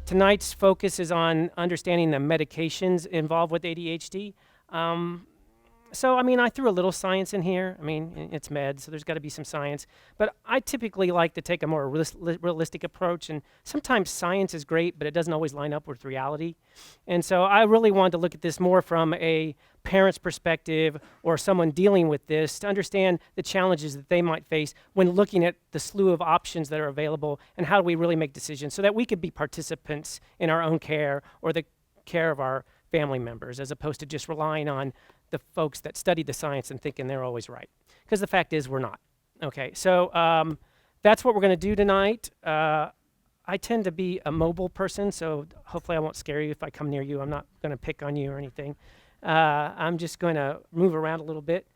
tonight's focus is on understanding the medications involved with ADHD. So, I mean, I threw a little science in here. I mean, it's med, so there's got to be some science. But I typically like to take a more realistic approach, and sometimes science is great, but it doesn't always line up with reality. And so I really wanted to look at this more from a parent's perspective or someone dealing with this to understand the challenges that they might face when looking at the slew of options that are available and how do we really make decisions so that we could be participants in our own care or the care of our family members as opposed to just relying on the folks that study the science and thinking they're always right. Because the fact is we're not. Okay, so that's what we're going to do tonight. I tend to be a mobile person, so hopefully I won't scare you if I come near you. I'm not going to pick on you or anything. I'm just going to move around a little bit.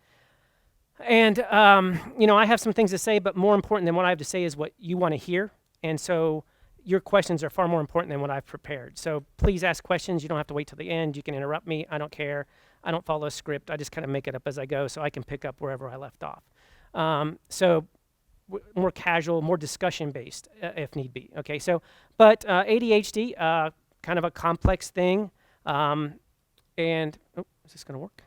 And, I have some things to say, but more important than what I have to say is what you want to hear. And so your questions are far more important than what I've prepared. So please ask questions. You don't have to wait till the end. You can interrupt me. I don't care. I don't follow a script. I just kind of make it up as I go so I can pick up wherever I left off. More casual, more discussion-based if need be. Okay, but ADHD, kind of a complex thing. Is this going to work?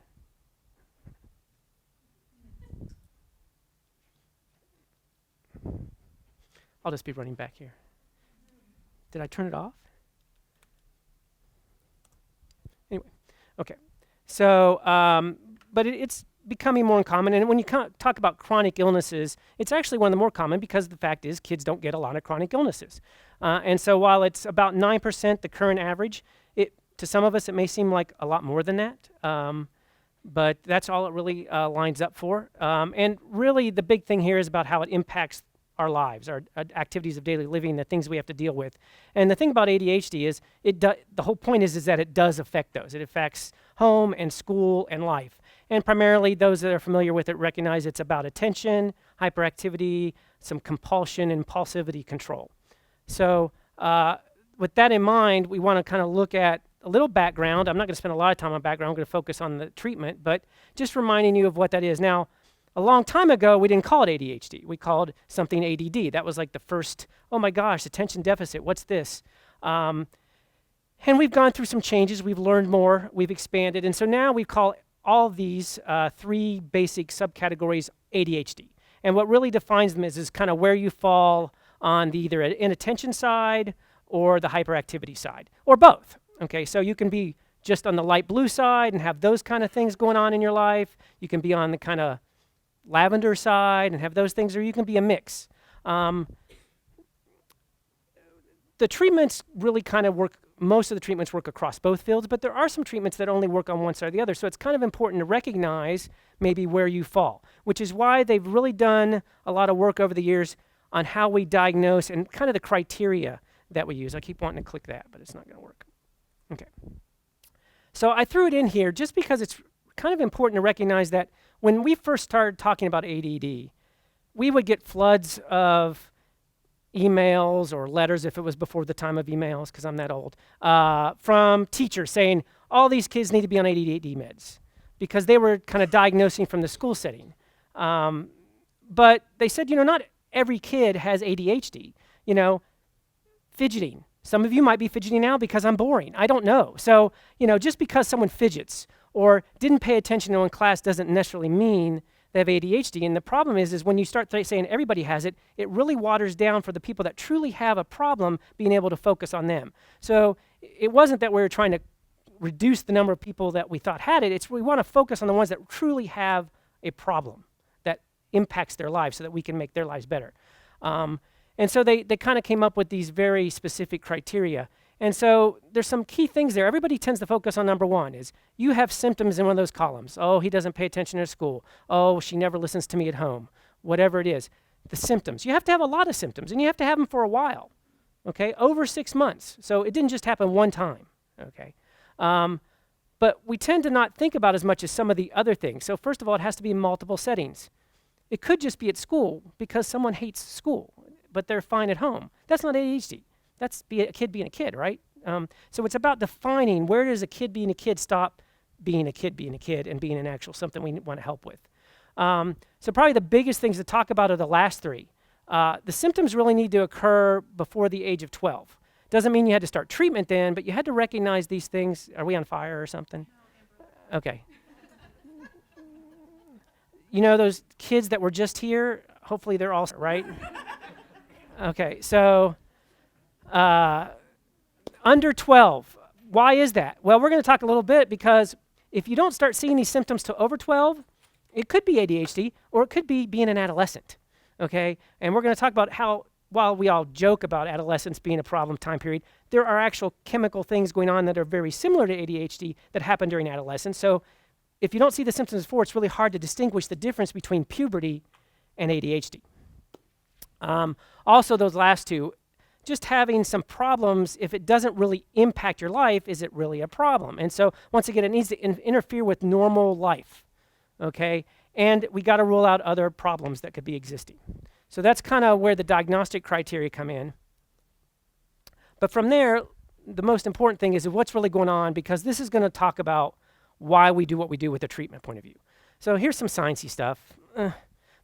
I'll just be running back here. Did I turn it off? Anyway, okay. So, but it's becoming more uncommon. And when you talk about chronic illnesses, it's actually one of the more common because the fact is kids don't get a lot of chronic illnesses. And so while it's about 9%, the current average, to some of us, it may seem like a lot more than that. But that's all it really lines up for. And really the big thing here is about how it impacts our lives, our activities of daily living, the things we have to deal with. And the thing about ADHD is the whole point is that it does affect those. It affects home and school and life. And primarily those that are familiar with it recognize it's about attention, hyperactivity, some compulsion, and impulsivity control. So with that in mind, we want to kind of look at a little background. I'm not going to spend a lot of time on background. I'm going to focus on the treatment, but just reminding you of what that is. Now, a long time ago, we didn't call it ADHD. We called something ADD. That was like the first, oh my gosh, attention deficit, what's this? And we've gone through some changes. We've learned more. We've expanded. And so now we call all these three basic subcategories ADHD. And what really defines them is kind of where you fall on the either inattention side or the hyperactivity side, or both. Okay, so you can be just on the light blue side and have those kind of things going on in your life. You can be on the kind of lavender side and have those things, or you can be a mix. The treatments really kind of work, most of the treatments work across both fields, but there are some treatments that only work on one side or the other, so it's kind of important to recognize maybe where you fall, which is why they've really done a lot of work over the years on how we diagnose and kind of the criteria that we use. I keep wanting to click that, but it's not going to work. Okay. So I threw it in here just because it's kind of important to recognize that when we first started talking about ADD, we would get floods of emails or letters, if it was before the time of emails, because I'm that old, from teachers saying, all these kids need to be on ADD meds, because they were kind of diagnosing from the school setting. But they said, not every kid has ADHD. Fidgeting. Some of you might be fidgeting now because I'm boring. I don't know. So, just because someone fidgets or didn't pay attention in class doesn't necessarily mean they have ADHD. And the problem is when you start saying everybody has it, it really waters down for the people that truly have a problem being able to focus on them. So it wasn't that we were trying to reduce the number of people that we thought had it. It's we want to focus on the ones that truly have a problem that impacts their lives so that we can make their lives better. And so they kind of came up with these very specific criteria. And so there's some key things there. Everybody tends to focus on number one is you have symptoms in one of those columns. Oh, he doesn't pay attention at school. Oh, she never listens to me at home. Whatever it is. The symptoms. You have to have a lot of symptoms, and you have to have them for a while. Okay, over 6 months. So it didn't just happen one time. Okay. But we tend to not think about as much as some of the other things. So first of all, it has to be in multiple settings. It could just be at school because someone hates school, but they're fine at home. That's not ADHD. That's a kid being a kid, right? So it's about defining where does a kid being a kid stop being a kid and being an actual something we want to help with. So probably the biggest things to talk about are the last three. The symptoms really need to occur before the age of 12. Doesn't mean you had to start treatment then, but you had to recognize these things. Are we on fire or something? Okay. You know those kids that were just here? Hopefully they're all right. Okay, so under 12. Why is that? Well, we're going to talk a little bit because if you don't start seeing these symptoms till over 12, it could be ADHD or it could be being an adolescent, okay? And we're going to talk about how, while we all joke about adolescence being a problem time period, there are actual chemical things going on that are very similar to ADHD that happen during adolescence. So if you don't see the symptoms before, it's really hard to distinguish the difference between puberty and ADHD. Also, those last two, just having some problems, if it doesn't really impact your life, is it really a problem? And so, once again, it needs to interfere with normal life, okay? And we got to rule out other problems that could be existing. So that's kind of where the diagnostic criteria come in. But from there, the most important thing is what's really going on, because this is going to talk about why we do what we do with a treatment point of view. So here's some sciencey stuff,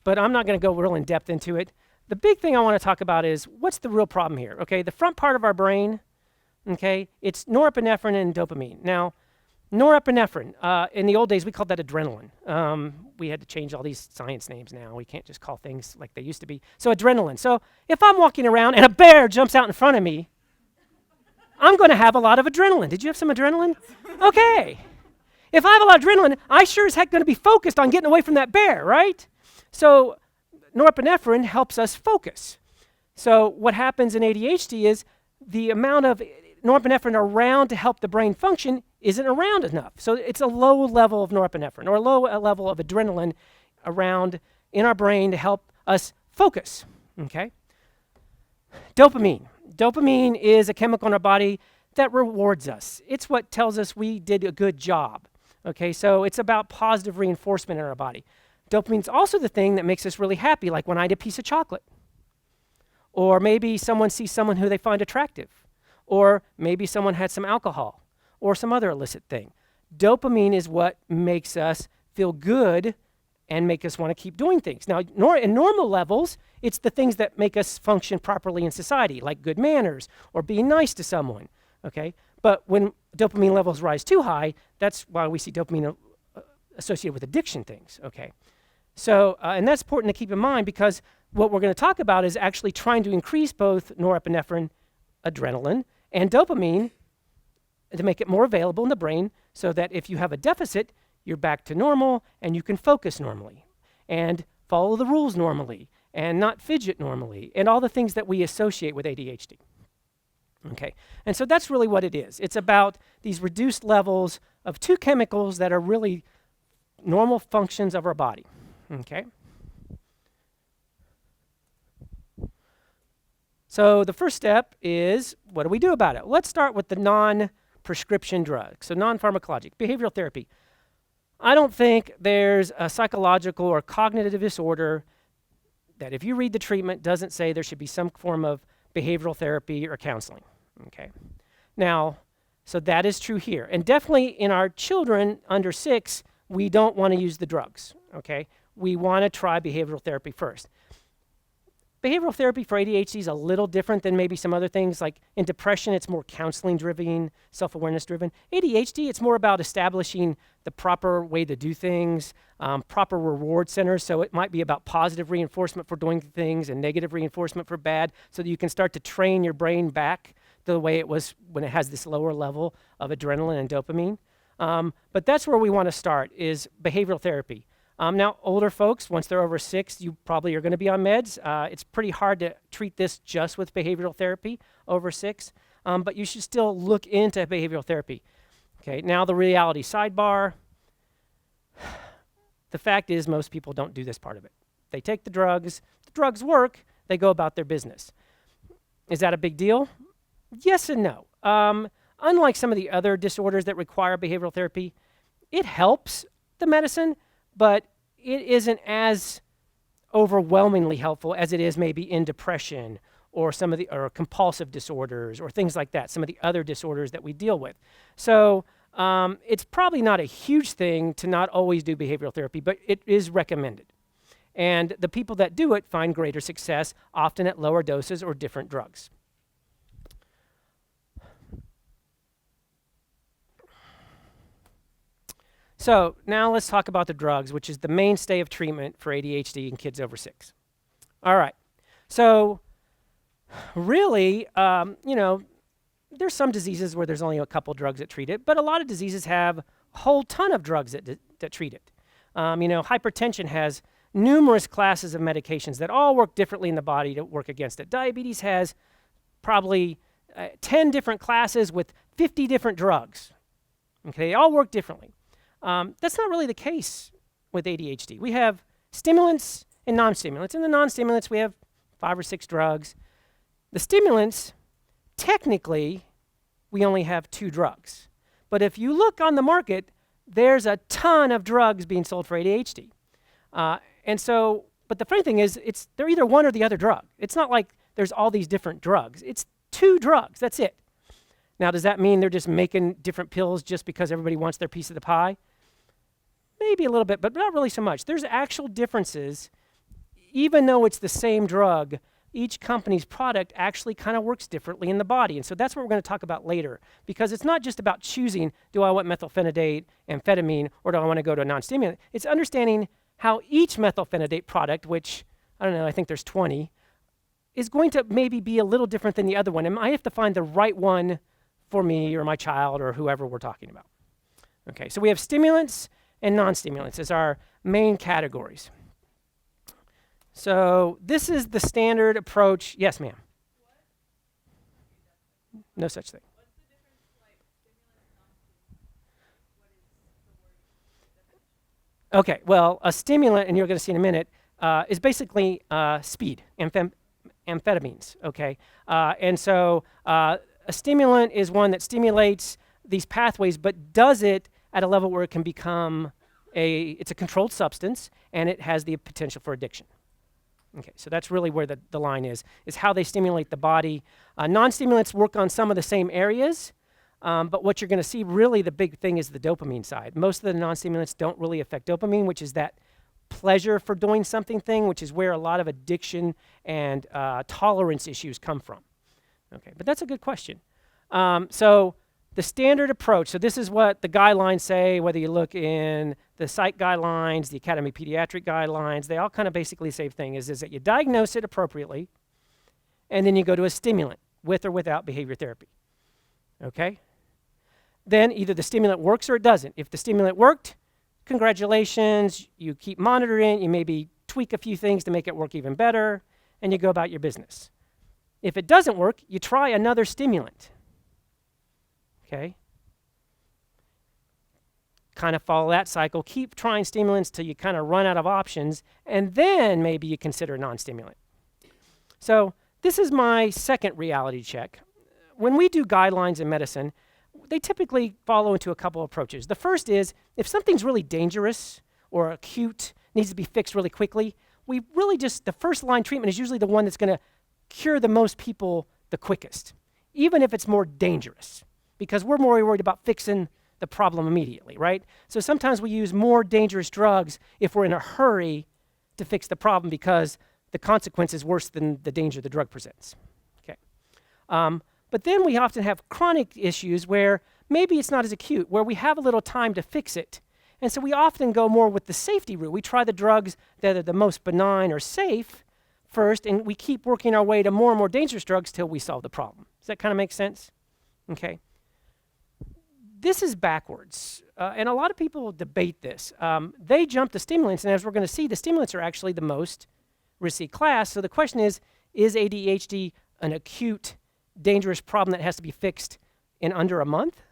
but I'm not going to go real in depth into it. The big thing I want to talk about is what's the real problem here, okay? The front part of our brain, okay, it's norepinephrine and dopamine. Now, norepinephrine, in the old days, we called that adrenaline. We had to change all these science names now. We can't just call things like they used to be. So adrenaline. So if I'm walking around and a bear jumps out in front of me, I'm going to have a lot of adrenaline. Did you have some adrenaline? Okay. If I have a lot of adrenaline, I sure as heck going to be focused on getting away from that bear, right? So norepinephrine helps us focus. So what happens in ADHD is the amount of norepinephrine around to help the brain function isn't around enough. So it's a low level of norepinephrine or a low level of adrenaline around in our brain to help us focus, okay? Dopamine. Dopamine is a chemical in our body that rewards us. It's what tells us we did a good job, okay? So it's about positive reinforcement in our body. Dopamine's also the thing that makes us really happy, like when I eat a piece of chocolate. Or maybe someone sees someone who they find attractive. Or maybe someone had some alcohol or some other illicit thing. Dopamine is what makes us feel good and make us want to keep doing things. Now, in normal levels, it's the things that make us function properly in society, like good manners or being nice to someone, okay? But when dopamine levels rise too high, that's why we see dopamine associated with addiction things, okay? So, and that's important to keep in mind because what we're going to talk about is actually trying to increase both norepinephrine, adrenaline, and dopamine to make it more available in the brain so that if you have a deficit, you're back to normal and you can focus normally and follow the rules normally and not fidget normally and all the things that we associate with ADHD. Okay, and so that's really what it is. It's about these reduced levels of two chemicals that are really normal functions of our body. Okay. So the first step is, what do we do about it? Let's start with the non-prescription drugs, so non-pharmacologic, behavioral therapy. I don't think there's a psychological or cognitive disorder that if you read the treatment doesn't say there should be some form of behavioral therapy or counseling, okay? Now, so that is true here. And definitely in our children under 6, we don't want to use the drugs, okay? We want to try behavioral therapy first. Behavioral therapy for ADHD is a little different than maybe some other things. Like in depression, it's more counseling-driven, self-awareness-driven. ADHD, it's more about establishing the proper way to do things, proper reward centers. So it might be about positive reinforcement for doing things and negative reinforcement for bad, so that you can start to train your brain back the way it was when it has this lower level of adrenaline and dopamine. But that's where we want to start, is behavioral therapy. Now, older folks, once they're over 6, you probably are going to be on meds. It's pretty hard to treat this just with behavioral therapy over 6, but you should still look into behavioral therapy. Okay, now the reality sidebar. The fact is most people don't do this part of it. They take the drugs work, they go about their business. Is that a big deal? Yes and no. Unlike some of the other disorders that require behavioral therapy, it helps the medicine, but it isn't as overwhelmingly helpful as it is maybe in depression or some of the or compulsive disorders or things like that, some of the other disorders that we deal with. So it's probably not a huge thing to not always do behavioral therapy, but it is recommended. And the people that do it find greater success, often at lower doses or different drugs. So now let's talk about the drugs, which is the mainstay of treatment for ADHD in kids over 6. All right. So really, there's some diseases where there's only a couple drugs that treat it, but a lot of diseases have a whole ton of drugs that treat it. Hypertension has numerous classes of medications that all work differently in the body to work against it. Diabetes has probably 10 different classes with 50 different drugs. Okay, they all work differently. That's not really the case with ADHD. We have stimulants and non-stimulants. In the non-stimulants, we have 5 or 6 drugs. The stimulants, technically, we only have 2 drugs. But if you look on the market, there's a ton of drugs being sold for ADHD. But the funny thing is, they're either one or the other drug. It's not like there's all these different drugs. It's 2 drugs, that's it. Now, does that mean they're just making different pills just because everybody wants their piece of the pie? Maybe a little bit, but not really so much. There's actual differences. Even though it's the same drug, each company's product actually kind of works differently in the body. And so that's what we're going to talk about later, because it's not just about choosing, do I want methylphenidate, amphetamine, or do I want to go to a non-stimulant? It's understanding how each methylphenidate product, which, I don't know, I think there's 20, is going to maybe be a little different than the other one. And I have to find the right one for me or my child or whoever we're talking about. Okay, so we have stimulants and non-stimulants as our main categories. So this is the standard approach. Yes, ma'am. No such thing. What's the difference like stimulant and non-stimulant? Okay, well, a stimulant, and you're going to see in a minute, is basically speed, amphetamines, okay? A stimulant is one that stimulates these pathways, but does it at a level where it can become it's a controlled substance, and it has the potential for addiction. Okay, so that's really where the line is how they stimulate the body. Non-stimulants work on some of the same areas, but what you're going to see, really the big thing is the dopamine side. Most of the non-stimulants don't really affect dopamine, which is that pleasure for doing something thing, which is where a lot of addiction and tolerance issues come from. Okay, but that's a good question. So the standard approach, so this is what the guidelines say, whether you look in the Psych guidelines, the Academy of Pediatric guidelines, they all kind of basically the same thing, is that you diagnose it appropriately, and then you go to a stimulant, with or without behavior therapy. Okay? Then either the stimulant works or it doesn't. If the stimulant worked, congratulations, you keep monitoring, you maybe tweak a few things to make it work even better, and you go about your business. If it doesn't work, you try another stimulant. Okay? Kind of follow that cycle. Keep trying stimulants till you kind of run out of options, and then maybe you consider a non-stimulant. So this is my second reality check. When we do guidelines in medicine, they typically follow into a couple approaches. The first is, if something's really dangerous or acute, needs to be fixed really quickly, we really just, the first line treatment is usually the one that's going to cure the most people the quickest, even if it's more dangerous, because we're more worried about fixing the problem immediately, right? So sometimes we use more dangerous drugs if we're in a hurry to fix the problem because the consequence is worse than the danger the drug presents. Okay. But then we often have chronic issues where maybe it's not as acute, where we have a little time to fix it. And so we often go more with the safety route. We try the drugs that are the most benign or safe first, and we keep working our way to more and more dangerous drugs till we solve the problem. Does that kind of make sense? Okay. This is backwards, and a lot of people debate this. They jump to stimulants, and as we're going to see, the stimulants are actually the most risky class. So the question is ADHD an acute, dangerous problem that has to be fixed in under a month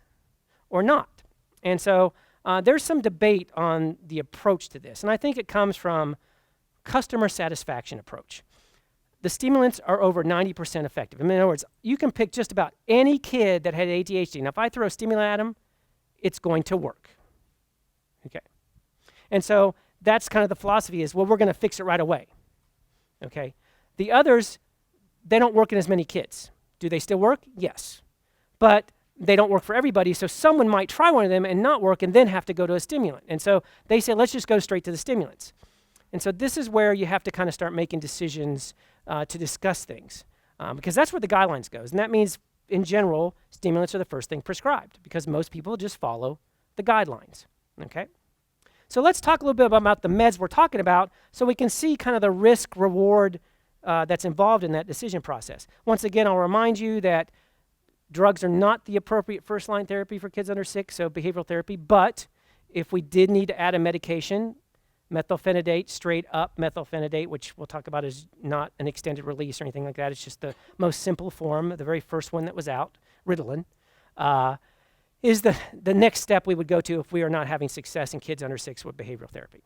or not? And so there's some debate on the approach to this, and I think it comes from customer satisfaction approach. The stimulants are over 90% effective. In other words, you can pick just about any kid that had ADHD. Now, if I throw a stimulant at them, it's going to work. Okay. And so that's kind of the philosophy is, well, we're going to fix it right away. Okay. The others, they don't work in as many kids. Do they still work? Yes. But they don't work for everybody, so someone might try one of them and not work and then have to go to a stimulant. And so they say, let's just go straight to the stimulants. And so this is where you have to kind of start making decisions to discuss things, because that's where the guidelines goes. And that means, in general, stimulants are the first thing prescribed because most people just follow the guidelines, okay? So let's talk a little bit about the meds we're talking about so we can see kind of the risk reward that's involved in that decision process. Once again, I'll remind you that drugs are not the appropriate first-line therapy for kids under 6, so behavioral therapy, but if we did need to add a medication, methylphenidate, straight up methylphenidate, which we'll talk about is not an extended release or anything like that, it's just the most simple form, the very first one that was out, Ritalin, is the next step we would go to if we are not having success in kids under 6 with behavioral therapy.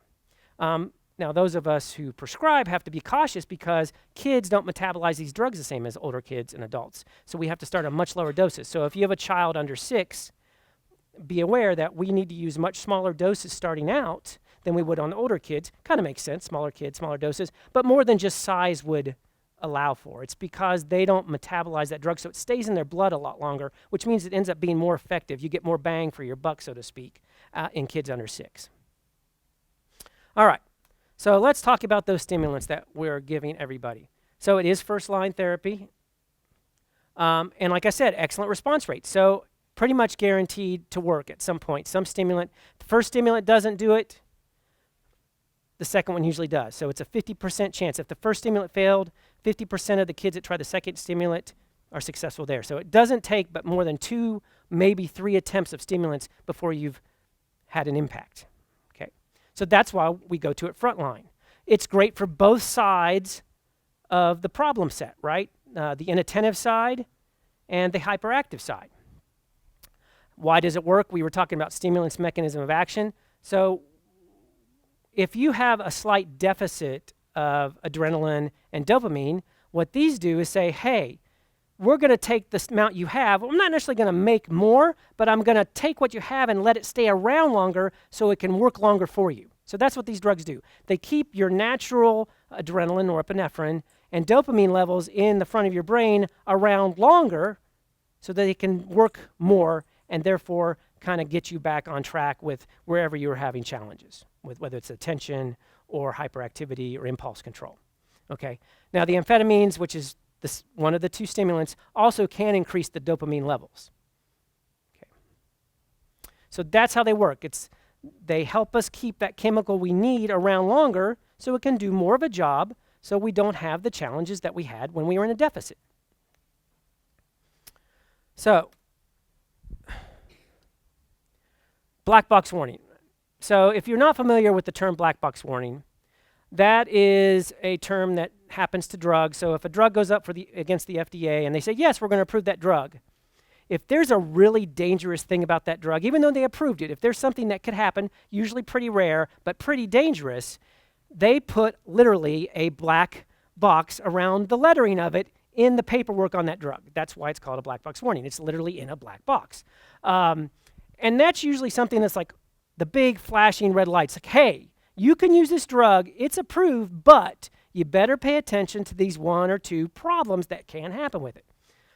Now, those of us who prescribe have to be cautious because kids don't metabolize these drugs the same as older kids and adults. So we have to start at much lower doses. So if you have a child under 6, be aware that we need to use much smaller doses starting out than we would on older kids. Kind of makes sense, smaller kids, smaller doses, but more than just size would allow for. It's because they don't metabolize that drug, so it stays in their blood a lot longer, which means it ends up being more effective. You get more bang for your buck, so to speak, in kids under 6. All right. So let's talk about those stimulants that we're giving everybody. So it is first-line therapy. And like I said, excellent response rate. So pretty much guaranteed to work at some point. Some stimulant, the first stimulant doesn't do it, the second one usually does. So it's a 50% chance. If the first stimulant failed, 50% of the kids that try the second stimulant are successful there. So it doesn't take but more than 2, maybe 3 attempts of stimulants before you've had an impact. So that's why we go to it frontline. It's great for both sides of the problem set, right? The inattentive side and the hyperactive side. Why does it work? We were talking about stimulants mechanism of action. So if you have a slight deficit of adrenaline and dopamine, what these do is say, hey, we're going to take this amount you have. I'm not necessarily going to make more, but I'm going to take what you have and let it stay around longer so it can work longer for you. So that's what these drugs do. They keep your natural adrenaline or epinephrine and dopamine levels in the front of your brain around longer so that they can work more and therefore kind of get you back on track with wherever you're having challenges, with whether it's attention or hyperactivity or impulse control. Okay. Now the amphetamines, which is one of the 2 stimulants, also can increase the dopamine levels. Okay. So that's how they work. They help us keep that chemical we need around longer so it can do more of a job so we don't have the challenges that we had when we were in a deficit. So, black box warning. So if you're not familiar with the term black box warning, that is a term that happens to drugs. So if a drug goes up against the FDA and they say, yes, we're going to approve that drug, if there's a really dangerous thing about that drug, even though they approved it, if there's something that could happen, usually pretty rare, but pretty dangerous, they put literally a black box around the lettering of it in the paperwork on that drug. That's why it's called a black box warning. It's literally in a black box. And that's usually something that's like the big flashing red lights, like, hey, you can use this drug, it's approved, but you better pay attention to these 1 or 2 problems that can happen with it.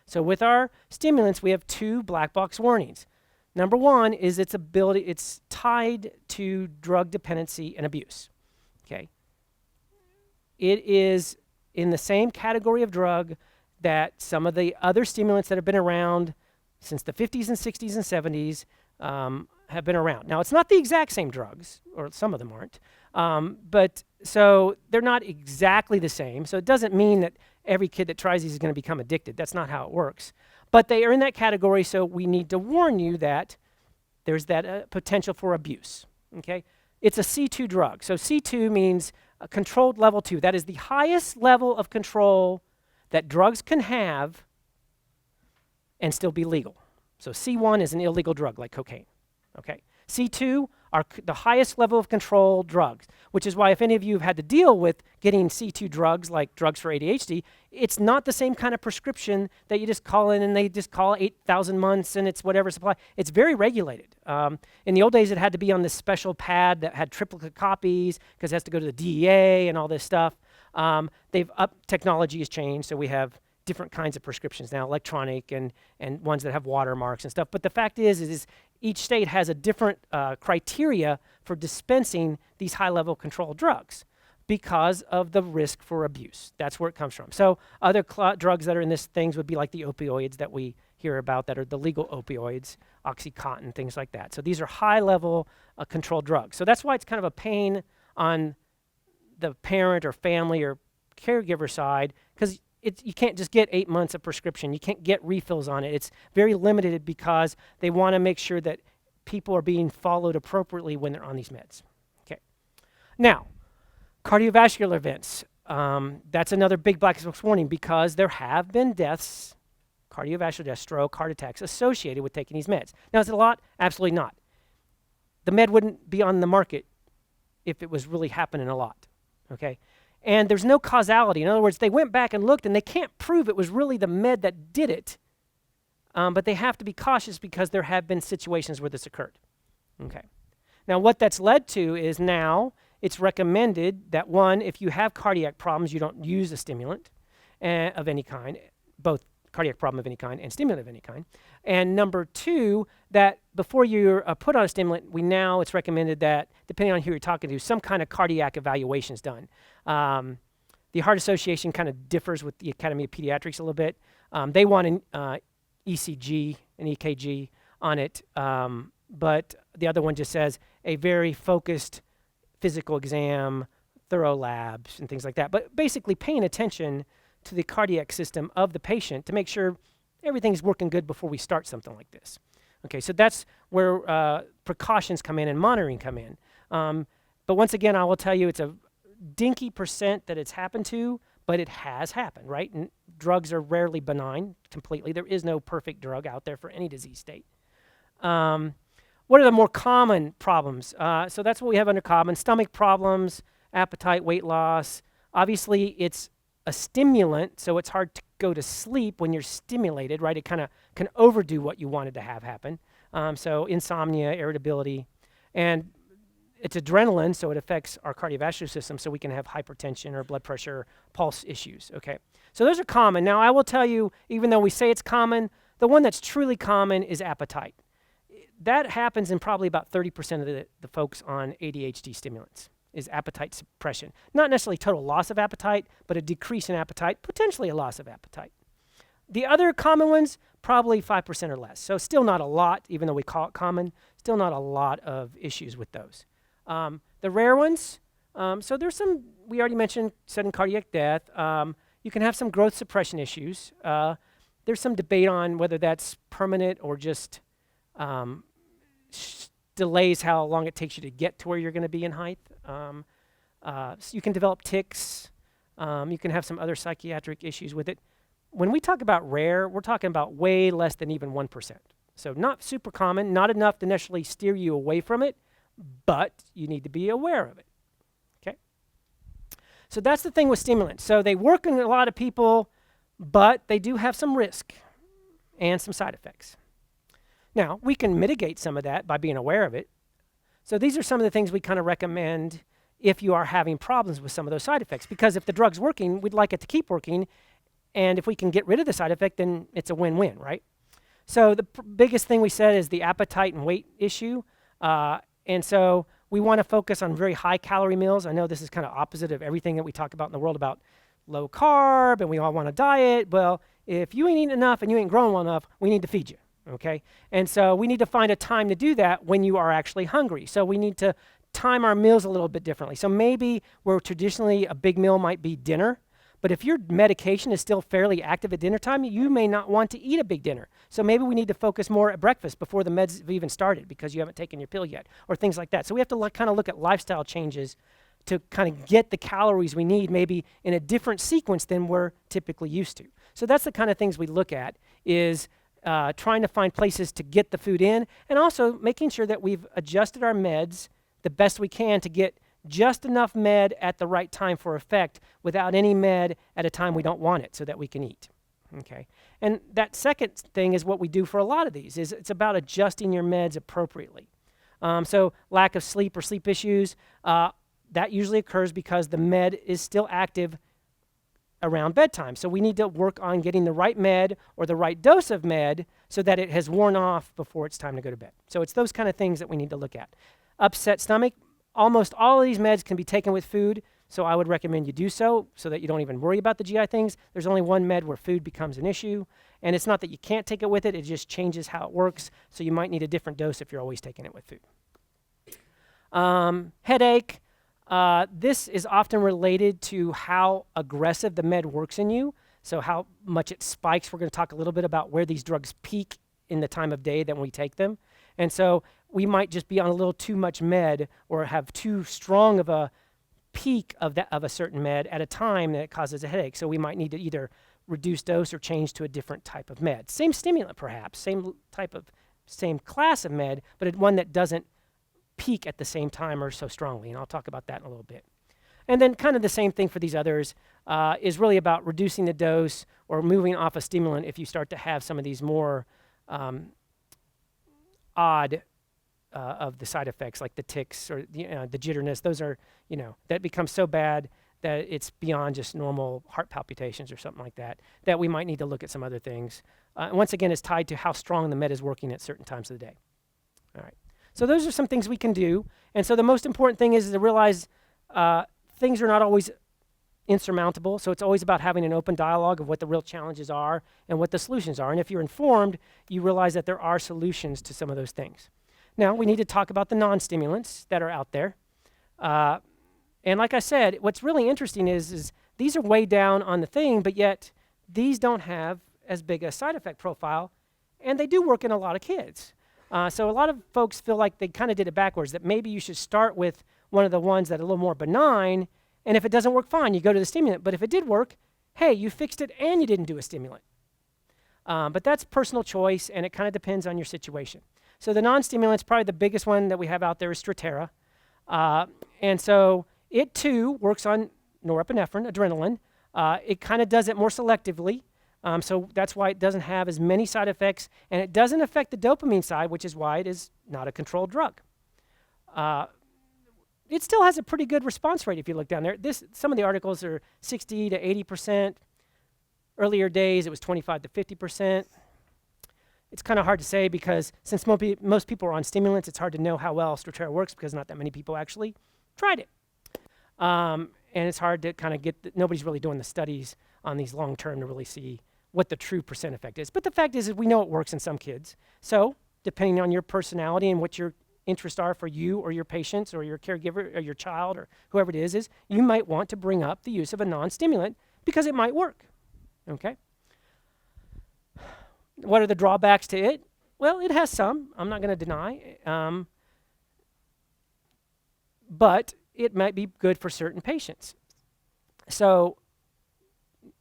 So with our stimulants, we have 2 black box warnings. Number 1 is it's tied to drug dependency and abuse. Okay. It is in the same category of drug that some of the other stimulants that have been around since the 50s and 60s and 70s have been around. Now, it's not the exact same drugs, or some of them aren't, but so they're not exactly the same. So it doesn't mean that every kid that tries these is going to become addicted. That's not how it works. But they are in that category, so we need to warn you that there's that potential for abuse. Okay, it's a C2 drug. So C2 means a controlled level 2. That is the highest level of control that drugs can have and still be legal. So C1 is an illegal drug like cocaine. Okay. C2 are the highest level of control drugs, which is why if any of you have had to deal with getting C2 drugs like drugs for ADHD, it's not the same kind of prescription that you just call in and they just call 8,000 months and it's whatever supply. It's very regulated. In the old days, it had to be on this special pad that had triplicate copies because it has to go to the DEA and all this stuff. Technology has changed, so we have different kinds of prescriptions now, electronic and ones that have watermarks and stuff. But the fact is each state has a different criteria for dispensing these high-level control drugs because of the risk for abuse. That's where it comes from. So other drugs that are in this things would be like the opioids that we hear about that are the legal opioids, Oxycontin, things like that. So these are high-level controlled drugs. So that's why it's kind of a pain on the parent or family or caregiver side, because you can't just get 8 months of prescription. You can't get refills on it. It's very limited because they want to make sure that people are being followed appropriately when they're on these meds. Okay. Now, cardiovascular events. That's another big black box warning because there have been deaths, cardiovascular deaths, stroke, heart attacks associated with taking these meds. Now, is it a lot? Absolutely not. The med wouldn't be on the market if it was really happening a lot. Okay. And there's no causality. In other words, they went back and looked, and they can't prove it was really the med that did it, but they have to be cautious because there have been situations where this occurred. Okay. Now, what that's led to is now it's recommended that, one, if you have cardiac problems, you don't use a stimulant of any kind, both cardiac problem of any kind and stimulant of any kind. And number two, that before you're put on a stimulant, it's recommended that, depending on who you're talking to, some kind of cardiac evaluation is done. The Heart Association kind of differs with the Academy of Pediatrics a little bit. They want an ECG, an EKG on it, but the other one just says a very focused physical exam, thorough labs, and things like that. But basically paying attention to the cardiac system of the patient to make sure everything's working good before we start something like this. Okay, so that's where precautions come in and monitoring come in. But once again, I will tell you it's a dinky % that it's happened to, but it has happened, right? And drugs are rarely benign completely. There is no perfect drug out there for any disease state. What are the more common problems? So that's what we have under common. Stomach problems, appetite, weight loss. Obviously, it's a stimulant, so it's hard to go to sleep when you're stimulated, right? It kind of can overdo what you wanted to have happen. So insomnia, irritability, and it's adrenaline, so it affects our cardiovascular system, so we can have hypertension or blood pressure, pulse issues, okay? So those are common. Now, I will tell you, even though we say it's common, the one that's truly common is appetite. That happens in probably about 30% of the folks on ADHD stimulants, is appetite suppression. Not necessarily total loss of appetite, but a decrease in appetite, potentially a loss of appetite. The other common ones, probably 5% or less. So still not a lot, even though we call it common, still not a lot of issues with those. The rare ones, so there's some, we already mentioned sudden cardiac death. You can have some growth suppression issues. There's some debate on whether that's permanent or just delays how long it takes you to get to where you're going to be in height. So you can develop tics. You can have some other psychiatric issues with it. When we talk about rare, we're talking about way less than even 1%. So not super common, not enough to necessarily steer you away from it, but you need to be aware of it. Okay? So that's the thing with stimulants. So they work in a lot of people, but they do have some risk and some side effects. Now, we can mitigate some of that by being aware of it. So these are some of the things we kind of recommend if you are having problems with some of those side effects. Because if the drug's working, we'd like it to keep working. And if we can get rid of the side effect, then it's a win-win, right? So the biggest thing we said is the appetite and weight issue. And so we want to focus on very high-calorie meals. I know this is kind of opposite of everything that we talk about in the world about low carb, and we all want to diet. Well, if you ain't eating enough and you ain't growing well enough, we need to feed you. Okay, and so we need to find a time to do that when you are actually hungry. So we need to time our meals a little bit differently. So maybe where traditionally a big meal might be dinner, but if your medication is still fairly active at dinner time, you may not want to eat a big dinner. So maybe we need to focus more at breakfast before the meds have even started because you haven't taken your pill yet, or things like that. So we have to kind of look at lifestyle changes to kind of get the calories we need maybe in a different sequence than we're typically used to. So that's the kind of things we look at is trying to find places to get the food in, and also making sure that we've adjusted our meds the best we can to get just enough med at the right time for effect without any med at a time we don't want it so that we can eat. Okay, and that second thing is what we do for a lot of these, is it's about adjusting your meds appropriately. So lack of sleep or sleep issues, that usually occurs because the med is still active around bedtime. So we need to work on getting the right med or the right dose of med so that it has worn off before it's time to go to bed. So it's those kind of things that we need to look at. Upset stomach, almost all of these meds can be taken with food. So I would recommend you do so that you don't even worry about the GI things. There's only one med where food becomes an issue. And it's not that you can't take it with it, it just changes how it works. So you might need a different dose if you're always taking it with food. Headache. This is often related to how aggressive the med works in you. So how much it spikes. We're going to talk a little bit about where these drugs peak in the time of day that we take them. And so we might just be on a little too much med or have too strong of a peak of a certain med at a time that it causes a headache. So we might need to either reduce dose or change to a different type of med. Same stimulant perhaps, same class of med, but one that doesn't peak at the same time or so strongly. And I'll talk about that in a little bit. And then kind of the same thing for these others is really about reducing the dose or moving off a stimulant if you start to have some of these more odd of the side effects like the tics or the jitterness. Those are, that becomes so bad that it's beyond just normal heart palpitations or something like that, that we might need to look at some other things. Once again, it's tied to how strong the med is working at certain times of the day. All right. So those are some things we can do. And so the most important thing is to realize things are not always insurmountable. So it's always about having an open dialogue of what the real challenges are and what the solutions are. And if you're informed, you realize that there are solutions to some of those things. Now, we need to talk about the non-stimulants that are out there. And like I said, what's really interesting is these are way down on the thing, but yet these don't have as big a side effect profile, and they do work in a lot of kids. So a lot of folks feel like they kind of did it backwards, that maybe you should start with one of the ones that are a little more benign, and if it doesn't work, fine, you go to the stimulant. But if it did work, hey, you fixed it and you didn't do a stimulant. But that's personal choice, and it kind of depends on your situation. So the non-stimulants, probably the biggest one that we have out there is Strattera. And so it too works on norepinephrine, adrenaline. It kind of does it more selectively. So that's why it doesn't have as many side effects, and it doesn't affect the dopamine side, which is why it is not a controlled drug. It still has a pretty good response rate if you look down there. Some of the articles are 60 to 80%. Earlier days, it was 25 to 50%. It's kind of hard to say because since most people are on stimulants, it's hard to know how well Strattera works because not that many people actually tried it. And it's hard to kind of nobody's really doing the studies on these long term to really see what the true percent effect is. But the fact is we know it works in some kids. So depending on your personality and what your interests are for you or your patients or your caregiver or your child or whoever it is you might want to bring up the use of a non-stimulant because it might work. Okay? What are the drawbacks to it? Well, it has some. I'm not going to deny. But it might be good for certain patients. So,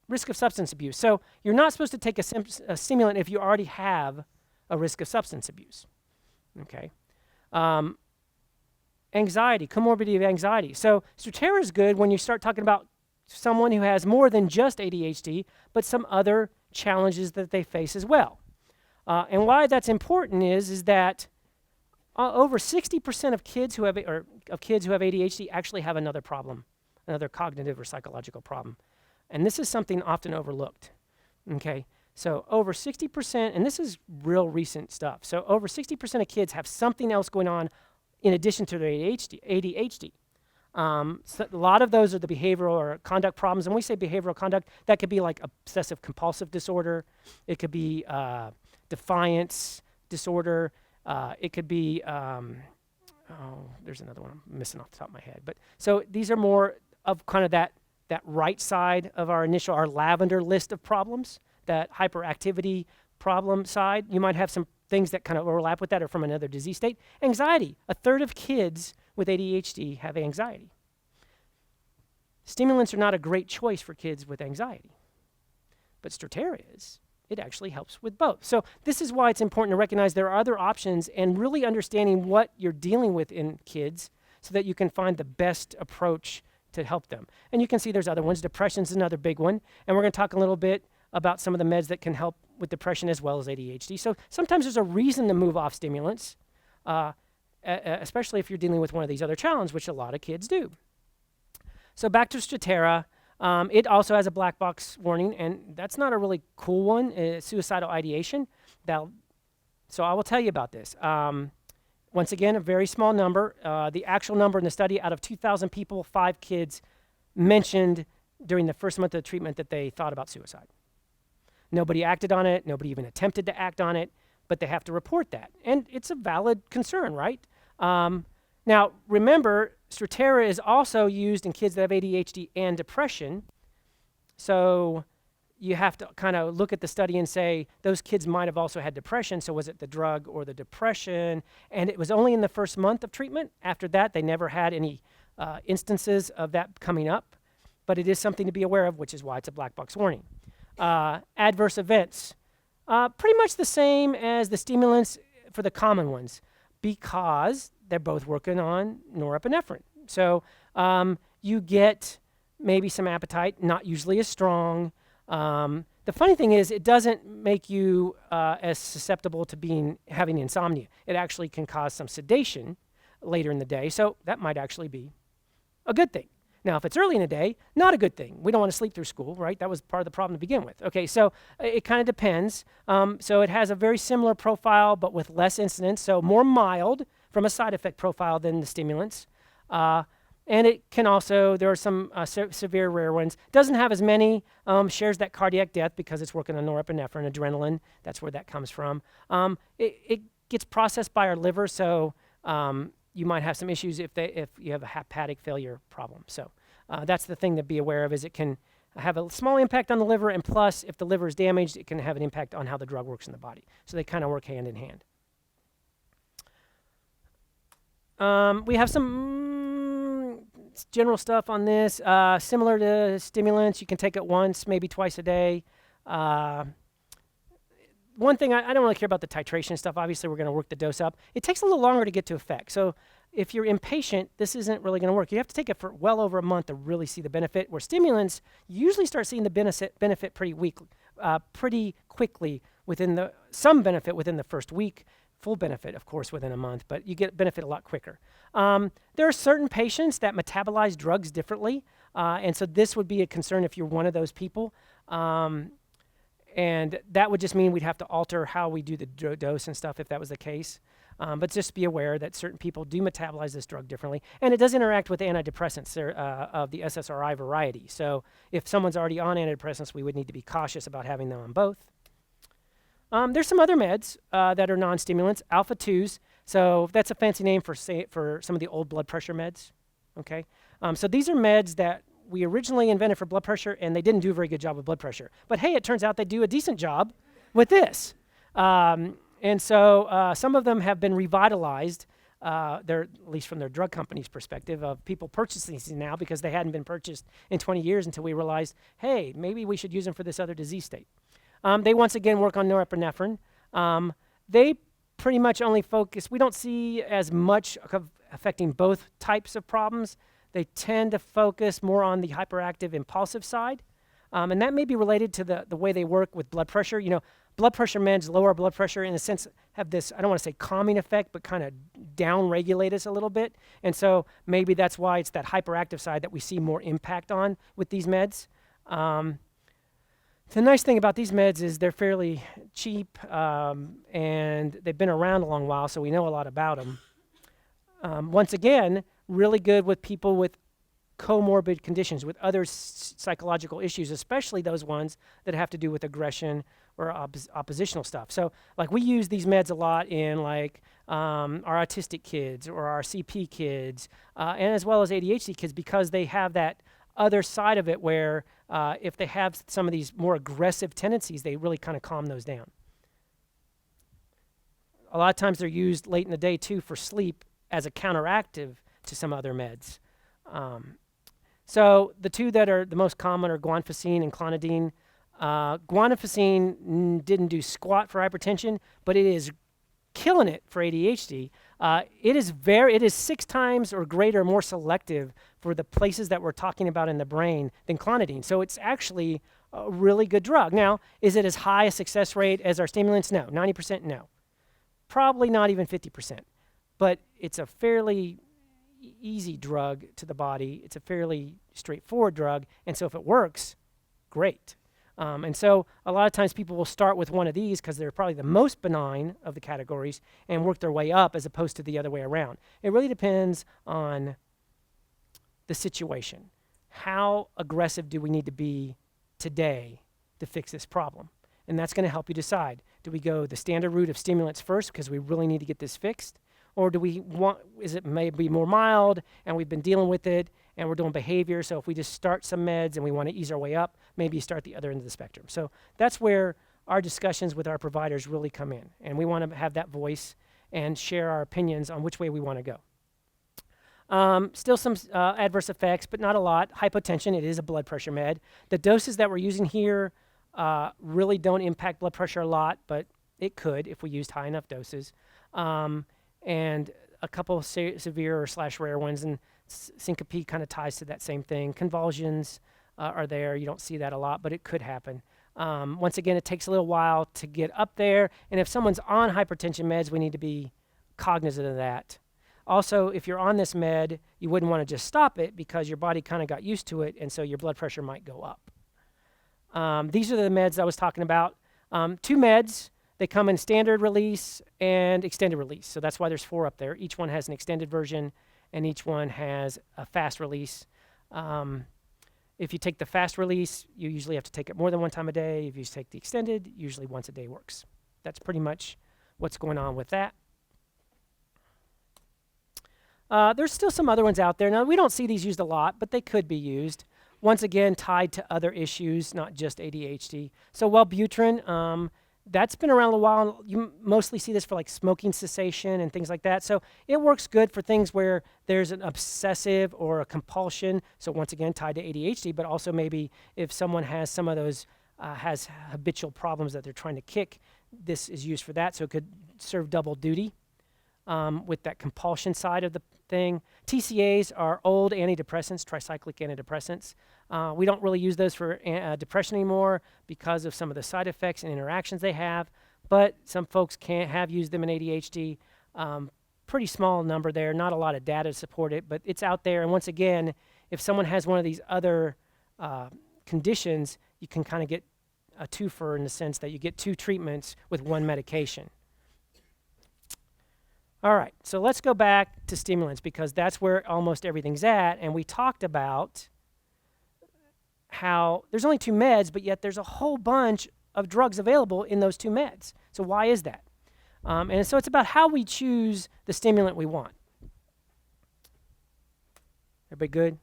risk of substance abuse. So, you're not supposed to take a stimulant if you already have a risk of substance abuse. Okay? Anxiety, comorbidity of anxiety. So, Strattera is good when you start talking about someone who has more than just ADHD, but some other challenges that they face as well. And why that's important is that over 60% of kids who have ADHD actually have another problem, another cognitive or psychological problem. And this is something often overlooked. Okay? So over 60%, and this is real recent stuff. So over 60% of kids have something else going on in addition to their ADHD. So a lot of those are the behavioral or conduct problems. And when we say behavioral conduct, that could be like obsessive compulsive disorder. It could be defiance disorder. It could be, there's another one I'm missing off the top of my head. But so these are more of kind of that right side of our lavender list of problems, that hyperactivity problem side. You might have some things that kind of overlap with that or from another disease state. Anxiety. A third of kids with ADHD have anxiety. Stimulants are not a great choice for kids with anxiety, but Strattera is. It actually helps with both. So this is why it's important to recognize there are other options and really understanding what you're dealing with in kids so that you can find the best approach to help them. And you can see there's other ones. Depression's another big one. And we're going to talk a little bit about some of the meds that can help with depression as well as ADHD. So sometimes there's a reason to move off stimulants, especially if you're dealing with one of these other challenges, which a lot of kids do. So back to Strattera. It also has a black box warning, and that's not a really cool one, suicidal ideation. So I will tell you about this. Once again, a very small number. The actual number in the study, out of 2,000 people, 5 kids mentioned during the first month of treatment that they thought about suicide. Nobody acted on it. Nobody even attempted to act on it, but they have to report that. And it's a valid concern, right? Now, remember, Strattera is also used in kids that have ADHD and depression. So you have to kind of look at the study and say, those kids might have also had depression, so was it the drug or the depression? And it was only in the first month of treatment. After that, they never had any instances of that coming up. But it is something to be aware of, which is why it's a black box warning. Adverse events, pretty much the same as the stimulants for the common ones, because they're both working on norepinephrine. So you get maybe some appetite, not usually as strong. The funny thing is, it doesn't make you as susceptible to having insomnia. It actually can cause some sedation later in the day, so that might actually be a good thing. Now, if it's early in the day, not a good thing. We don't want to sleep through school, right? That was part of the problem to begin with. Okay, so it kind of depends. So it has a very similar profile, but with less incidence, so more mild from a side effect profile than the stimulants. And it can also, there are some severe rare ones. Doesn't have as many, shares that cardiac death because it's working on norepinephrine, adrenaline. That's where that comes from. It gets processed by our liver, so you might have some issues if you have a hepatic failure problem. So that's the thing to be aware of, is it can have a small impact on the liver, and plus, if the liver is damaged, it can have an impact on how the drug works in the body. So they kind of work hand in hand. We have some general stuff on this. Similar to stimulants, you can take it once, maybe twice a day. One thing, I don't really care about the titration stuff. Obviously, we're going to work the dose up. It takes a little longer to get to effect. So if you're impatient, this isn't really going to work. You have to take it for well over a month to really see the benefit, where stimulants, you usually start seeing the benefit pretty quickly, some benefit within the first week, full benefit, of course, within a month, but you get benefit a lot quicker. There are certain patients that metabolize drugs differently, and so this would be a concern if you're one of those people. And that would just mean we'd have to alter how we do the dose and stuff if that was the case. But just be aware that certain people do metabolize this drug differently. And it does interact with antidepressants of the SSRI variety. So if someone's already on antidepressants, we would need to be cautious about having them on both. There's some other meds that are non-stimulants, alpha-2s. So that's a fancy name for some of the old blood pressure meds. Okay. So these are meds that we originally invented for blood pressure, and they didn't do a very good job with blood pressure. But hey, it turns out they do a decent job with this. And so some of them have been revitalized, at least from their drug company's perspective, of people purchasing these now because they hadn't been purchased in 20 years until we realized, hey, maybe we should use them for this other disease state. They once again work on norepinephrine. They pretty much only focus, we don't see as much of affecting both types of problems. They tend to focus more on the hyperactive, impulsive side. And that may be related to the way they work with blood pressure. You know, blood pressure meds lower blood pressure, in a sense, have this, I don't want to say calming effect, but kind of down-regulate us a little bit. And so maybe that's why it's that hyperactive side that we see more impact on with these meds. The nice thing about these meds is they're fairly cheap, and they've been around a long while, so we know a lot about them. Once again, really good with people with comorbid conditions, with other psychological issues, especially those ones that have to do with aggression or oppositional stuff. So like we use these meds a lot in like our autistic kids or our CP kids, and as well as ADHD kids, because they have that other side of it where if they have some of these more aggressive tendencies, they really kind of calm those down. A lot of times they're used late in the day too for sleep as a counteractive to some other meds. So the two that are the most common are Guanfacine and clonidine. Guanfacine didn't do squat for hypertension, but it is killing it for ADHD. It is 6 times or greater more selective for the places that we're talking about in the brain than clonidine. So it's actually a really good drug. Now, is it as high a success rate as our stimulants? No. 90%? No. Probably not even 50%. But it's a fairly easy drug to the body. It's a fairly straightforward drug. And so if it works, great. And so a lot of times people will start with one of these because they're probably the most benign of the categories and work their way up as opposed to the other way around. It really depends on the situation. how aggressive do we need to be today to fix this problem? And that's going to help you decide. Do we go the standard route of stimulants first because we really need to get this fixed? Or do we want, is it maybe more mild and we've been dealing with it and we're doing behavior, so if we just start some meds and we want to ease our way up, maybe you start the other end of the spectrum. So that's where our discussions with our providers really come in, and we want to have that voice and share our opinions on which way we want to go. Still some adverse effects, but not a lot. Hypotension, it is a blood pressure med. The doses that we're using here really don't impact blood pressure a lot, but it could if we used high enough doses. And a couple severe or / rare ones, and syncope kind of ties to that same thing. Convulsions are there. You don't see that a lot, but it could happen. Once again, it takes a little while to get up there, and if someone's on hypertension meds, we need to be cognizant of that. Also, if you're on this med, you wouldn't want to just stop it because your body kind of got used to it, and so your blood pressure might go up. These are the meds I was talking about. 2 meds. They come in standard release and extended release. So that's why there's 4 up there. Each one has an extended version, and each one has a fast release. If you take the fast release, you usually have to take it more than 1 time a day. If you take the extended, usually once a day works. That's pretty much what's going on with that. There's still some other ones out there. Now, we don't see these used a lot, but they could be used. Once again, tied to other issues, not just ADHD. So wellbutrin, that's been around a while. You mostly see this for like smoking cessation and things like that. So it works good for things where there's an obsessive or a compulsion. So once again, tied to ADHD, but also maybe if someone has some of those, has habitual problems that they're trying to kick, this is used for that. So it could serve double duty with that compulsion side of the thing. TCAs are old antidepressants, tricyclic antidepressants. We don't really use those for depression anymore because of some of the side effects and interactions they have, but some folks have used them in ADHD. Pretty small number there, not a lot of data to support it, but it's out there. And once again, if someone has one of these other conditions, you can kind of get a twofer in the sense that you get 2 treatments with 1 medication. All right, so let's go back to stimulants because that's where almost everything's at. And we talked about how there's only 2 meds, but yet there's a whole bunch of drugs available in those 2 meds. So why is that? And so it's about how we choose the stimulant we want. Everybody good?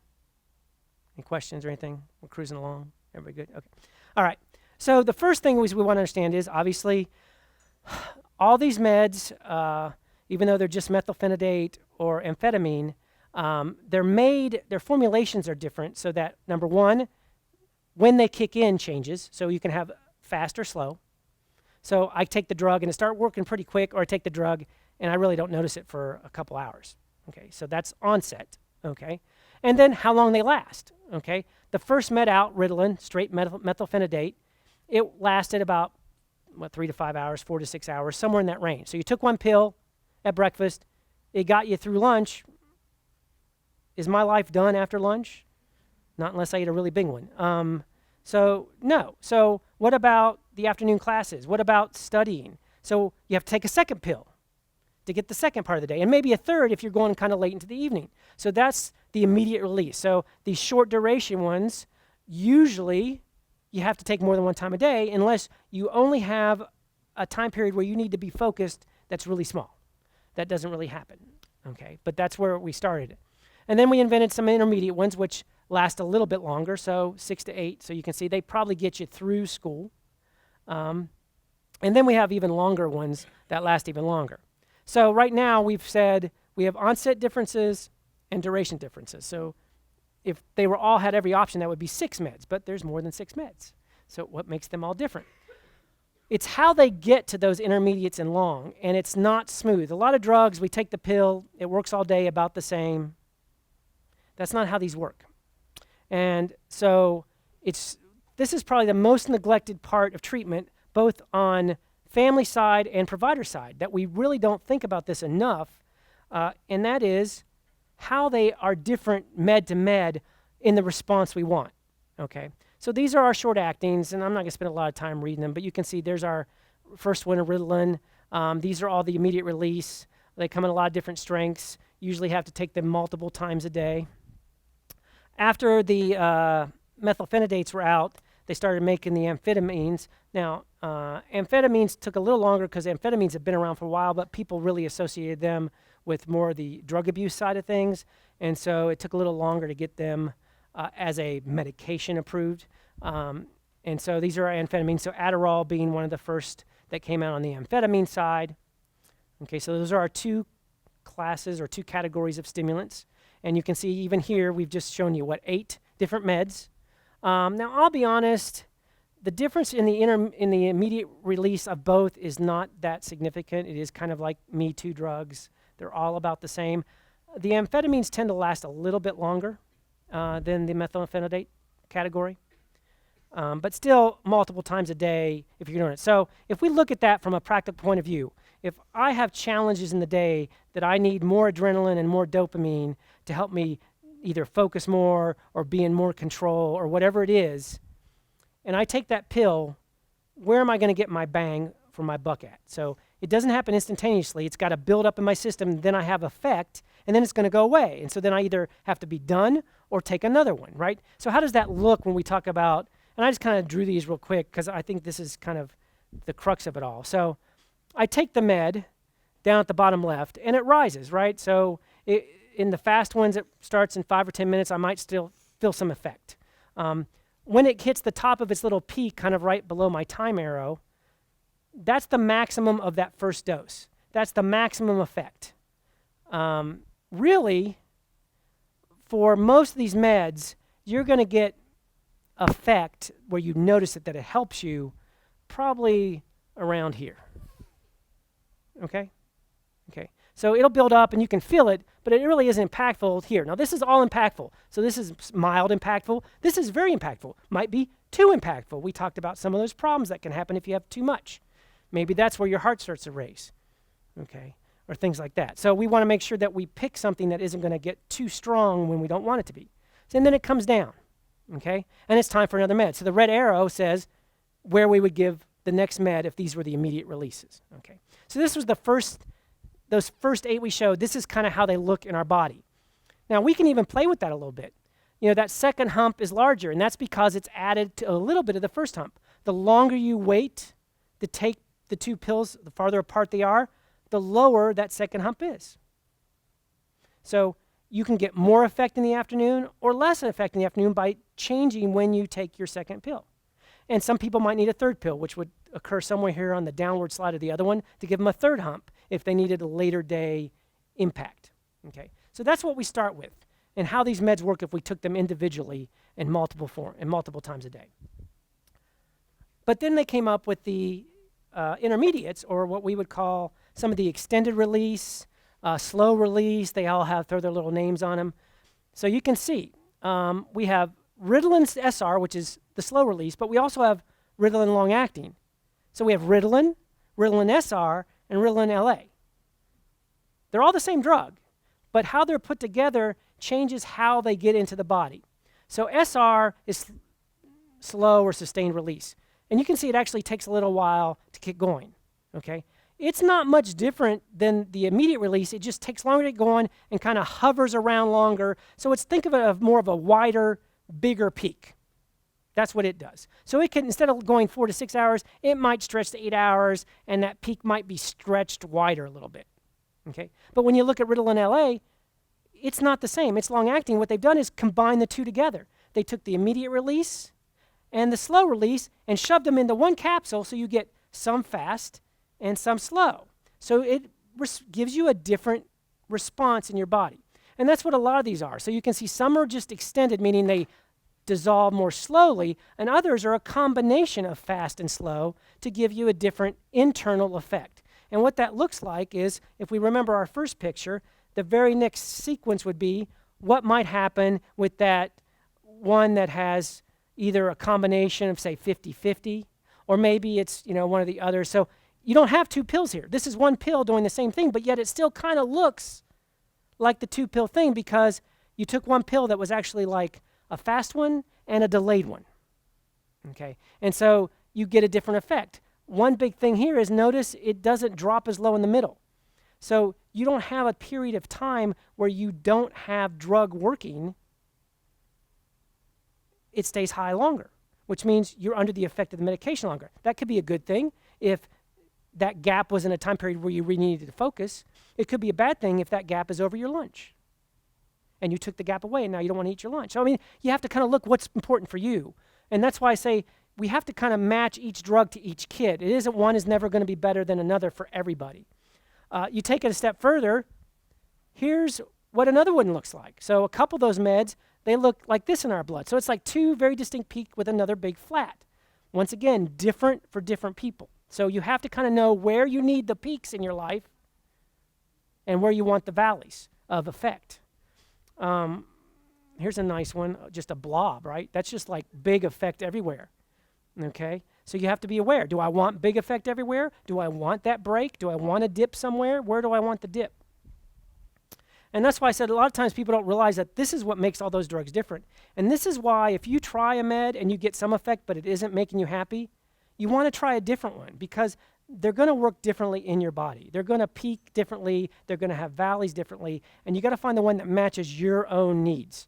Any questions or anything? We're cruising along. Everybody good? Okay. All right. So the first thing we want to understand is obviously all these meds, even though they're just methylphenidate or amphetamine, their formulations are different so that, number one, when they kick in changes, so you can have fast or slow. So I take the drug and it starts working pretty quick, or I take the drug and I really don't notice it for a couple hours. Okay, so that's onset. Okay, and then how long they last. Okay, the first med out, Ritalin, straight methylphenidate, it lasted about 3 to 5 hours, 4 to 6 hours, somewhere in that range. So you took 1 pill at breakfast, it got you through lunch. Is my life done after lunch? Not unless I eat a really big one. So no. So what about the afternoon classes? What about studying? So you have to take a second pill to get the second part of the day, and maybe a third if you're going kind of late into the evening. So that's the immediate release. So these short duration ones, usually you have to take more than 1 time a day unless you only have a time period where you need to be focused that's really small. That doesn't really happen, okay? But that's where we started. And then we invented some intermediate ones, which last a little bit longer, so 6 to 8. So you can see they probably get you through school. And then we have even longer ones that last even longer. So right now we've said we have onset differences and duration differences. So if they were all had every option, that would be 6 meds, but there's more than 6 meds. So what makes them all different? It's how they get to those intermediates and long, and it's not smooth. A lot of drugs, we take the pill, it works all day about the same. That's not how these work. And so this is probably the most neglected part of treatment, both on family side and provider side, that we really don't think about this enough, and that is how they are different med to med in the response we want, okay? So these are our short actings, and I'm not going to spend a lot of time reading them, but you can see there's our first one, Ritalin. These are all the immediate release. They come in a lot of different strengths. Usually have to take them multiple times a day. After the methylphenidates were out, they started making the amphetamines. Now, amphetamines took a little longer because amphetamines have been around for a while, but people really associated them with more of the drug abuse side of things, and so it took a little longer to get them as a medication approved. And so these are amphetamines, so Adderall being one of the first that came out on the amphetamine side. Okay, so those are our two classes or two categories of stimulants. And you can see even here, we've just shown you, 8 different meds. Now, I'll be honest, the difference in the immediate release of both is not that significant. It is kind of like Me Too drugs. They're all about the same. The amphetamines tend to last a little bit longer than the methylphenidate category. But still multiple times a day if you're doing it. So if we look at that from a practical point of view, if I have challenges in the day that I need more adrenaline and more dopamine to help me either focus more or be in more control or whatever it is, and I take that pill, where am I going to get my bang for my buck at? So it doesn't happen instantaneously. It's got to build up in my system, then I have effect, and then it's going to go away. And so then I either have to be done or take another one, right? So how does that look when we talk about, and I just kind of drew these real quick because I think this is kind of the crux of it all. So I take the med down at the bottom left, and it rises, right? So in the fast ones, it starts in 5 or 10 minutes. I might still feel some effect. When it hits the top of its little peak, kind of right below my time arrow, that's the maximum of that first dose. That's the maximum effect. Really, for most of these meds, you're going to get effect where you notice it, that it helps you probably around here. Okay? Okay. So it'll build up and you can feel it, but it really isn't impactful here. Now, this is all impactful. So this is mild impactful. This is very impactful. Might be too impactful. We talked about some of those problems that can happen if you have too much. Maybe that's where your heart starts to race. Okay? Or things like that. So we want to make sure that we pick something that isn't going to get too strong when we don't want it to be. And then it comes down. Okay? And it's time for another med. So the red arrow says where we would give the next med if these were the immediate releases. Okay? So this was those first 8 we showed. This is kind of how they look in our body. Now, we can even play with that a little bit. You know, that second hump is larger, and that's because it's added to a little bit of the first hump. The longer you wait to take the 2 pills, the farther apart they are, the lower that second hump is. So you can get more effect in the afternoon or less effect in the afternoon by changing when you take your second pill. And some people might need a third pill, which would occur somewhere here on the downward slide of the other one to give them a third hump if they needed a later day impact. Okay, so that's what we start with, and how these meds work if we took them individually in multiple times a day. But then they came up with the intermediates, or what we would call some of the extended release, slow release. They all throw their little names on them. So you can see we have Ritalin SR, which is the slow release, but we also have Ritalin long-acting. So we have Ritalin, Ritalin SR, and Ritalin LA. They're all the same drug, but how they're put together changes how they get into the body. So SR is slow or sustained release. And you can see it actually takes a little while to get going. Okay? It's not much different than the immediate release. It just takes longer to get going and kind of hovers around longer. So think of it as more of a wider, bigger peak. That's what it does. So it can, instead of going 4 to 6 hours, it might stretch to 8 hours, and that peak might be stretched wider a little bit. Okay? But when you look at Ritalin LA, it's not the same. It's long-acting. What they've done is combine the two together. They took the immediate release and the slow release and shoved them into one capsule so you get some fast and some slow. So it gives you a different response in your body. And that's what a lot of these are. So you can see some are just extended, meaning they dissolve more slowly, and others are a combination of fast and slow to give you a different internal effect. And what that looks like is, if we remember our first picture, the very next sequence would be what might happen with that one that has either a combination of, say, 50-50, or maybe it's, one of the others. So you don't have 2 pills here. This is one pill doing the same thing, but yet it still kind of looks like the 2-pill thing because you took one pill that was actually like a fast one and a delayed one. Okay, and so you get a different effect. One big thing here is notice it doesn't drop as low in the middle. So you don't have a period of time where you don't have drug working it stays high longer, which means you're under the effect of the medication longer. That could be a good thing if that gap was in a time period where you really needed to focus. It could be a bad thing if that gap is over your lunch and you took the gap away and now you don't want to eat your lunch. So, I mean, you have to kind of look what's important for you. And that's why I say we have to kind of match each drug to each kid. It isn't one is never going to be better than another for everybody. You take it a step further, here's what another one looks like. So a couple of those meds, they look like this in our blood. So it's like two very distinct peaks with another big flat. Once again, different for different people. So you have to kind of know where you need the peaks in your life and where you want the valleys of effect. Here's a nice one, just a blob, right? That's just like big effect everywhere, okay? So you have to be aware. Do I want big effect everywhere? Do I want that break? Do I want a dip somewhere? Where do I want the dip? And that's why I said a lot of times people don't realize that this is what makes all those drugs different. And this is why if you try a med and you get some effect but it isn't making you happy, you want to try a different one because they're going to work differently in your body. They're going to peak differently. They're going to have valleys differently. And you got to find the one that matches your own needs.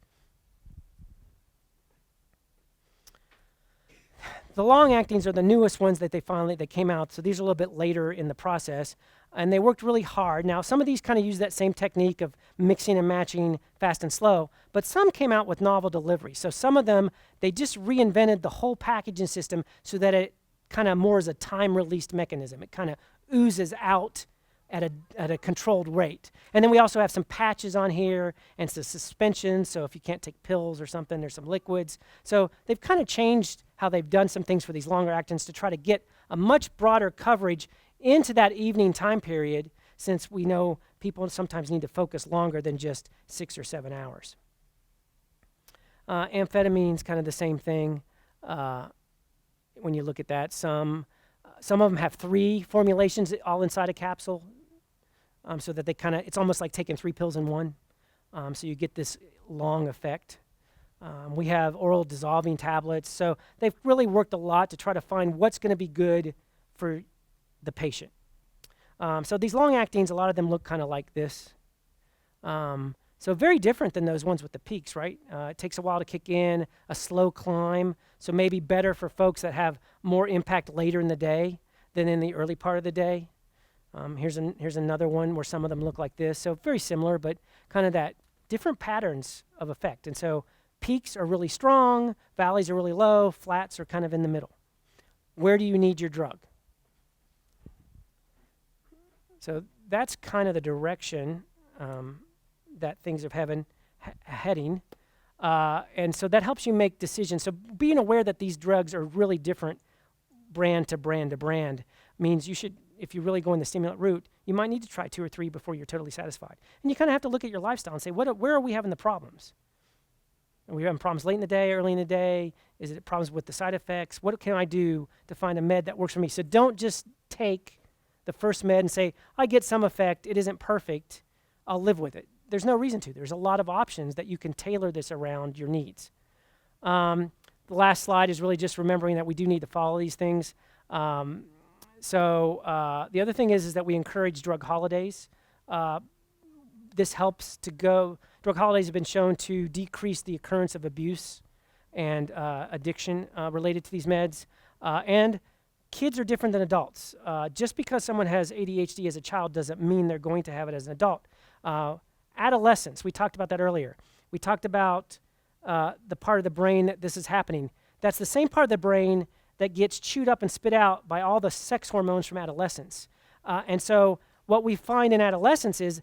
The long-actings are the newest ones that they came out. So these are a little bit later in the process. And they worked really hard. Now, some of these kind of use that same technique of mixing and matching fast and slow, but some came out with novel delivery. So some of them, they just reinvented the whole packaging system so that it kind of more is a time-released mechanism. It kind of oozes out at a controlled rate. And then we also have some patches on here and some suspensions. So if you can't take pills or something, there's some liquids. So they've kind of changed how they've done some things for these longer actings to try to get a much broader coverage into that evening time period, since we know people sometimes need to focus longer than just 6 or 7 hours. Amphetamines, kind of the same thing. When you look at that, some of them have 3 formulations all inside a capsule, so that they kind of, it's almost like taking 3 pills in one, so you get this long effect. We have oral dissolving tablets, so they've really worked a lot to try to find what's going to be good for the patient. So these long-actings, a lot of them look kind of like this. So very different than those ones with the peaks, right? It takes a while to kick in, a slow climb, so maybe better for folks that have more impact later in the day than in the early part of the day. Here's another one where some of them look like this. So very similar, but kind of that different patterns of effect. And so peaks are really strong, valleys are really low, flats are kind of in the middle. Where do you need your drug? So that's kind of the direction that things are heading. And so that helps you make decisions. So being aware that these drugs are really different brand to brand to brand means you should, if you really go in the stimulant route, you might need to try 2 or 3 before you're totally satisfied. And you kind of have to look at your lifestyle and say, where are we having the problems? Are we having problems late in the day, early in the day? Is it problems with the side effects? What can I do to find a med that works for me? So don't just take the first med and say, I get some effect, it isn't perfect, I'll live with it. There's no reason to. There's a lot of options that you can tailor this around your needs. The last slide is really just remembering that we do need to follow these things. So the other thing is that we encourage drug holidays. This helps to go, drug holidays have been shown to decrease the occurrence of abuse and addiction related to these meds. And kids are different than adults. Just because someone has ADHD as a child doesn't mean they're going to have it as an adult. Adolescence, we talked about that earlier. We talked about the part of the brain that this is happening. That's the same part of the brain that gets chewed up and spit out by all the sex hormones from adolescence. And so what we find in adolescence is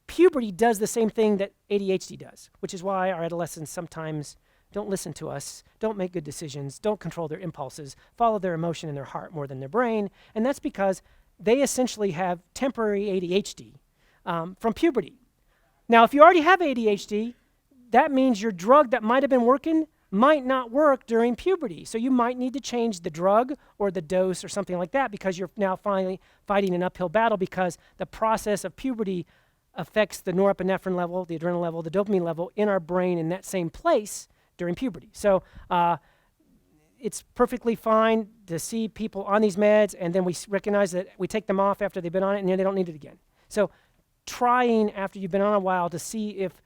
puberty does the same thing that ADHD does, which is why our adolescents sometimes don't listen to us, don't make good decisions, don't control their impulses, follow their emotion in their heart more than their brain. And that's because they essentially have temporary ADHD from puberty. Now, if you already have ADHD, that means your drug that might have been working might not work during puberty. So you might need to change the drug or the dose or something like that because you're now finally fighting an uphill battle because the process of puberty affects the norepinephrine level, the adrenaline level, the dopamine level in our brain in that same place during puberty. So it's perfectly fine to see people on these meds and then we recognize that we take them off after they've been on it and then they don't need it again. So trying after you've been on a while to see if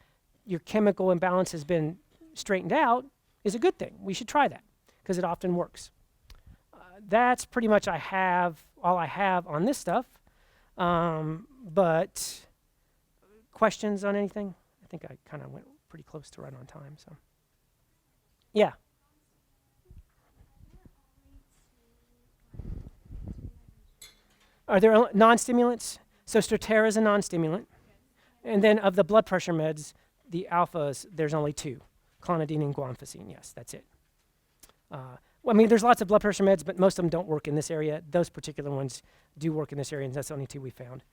your chemical imbalance has been straightened out is a good thing. We should try that because it often works. That's pretty much all I have on this stuff. But questions on anything? I think I kind of went pretty close to right on time. So, yeah. Are there non-stimulants? So Strattera is a non-stimulant. And then of the blood pressure meds, the alphas, there's only two, clonidine and guanfacine. Yes, that's it. Well, I mean, there's lots of blood pressure meds, but most of them don't work in this area. Those particular ones do work in this area, and that's the only two we found.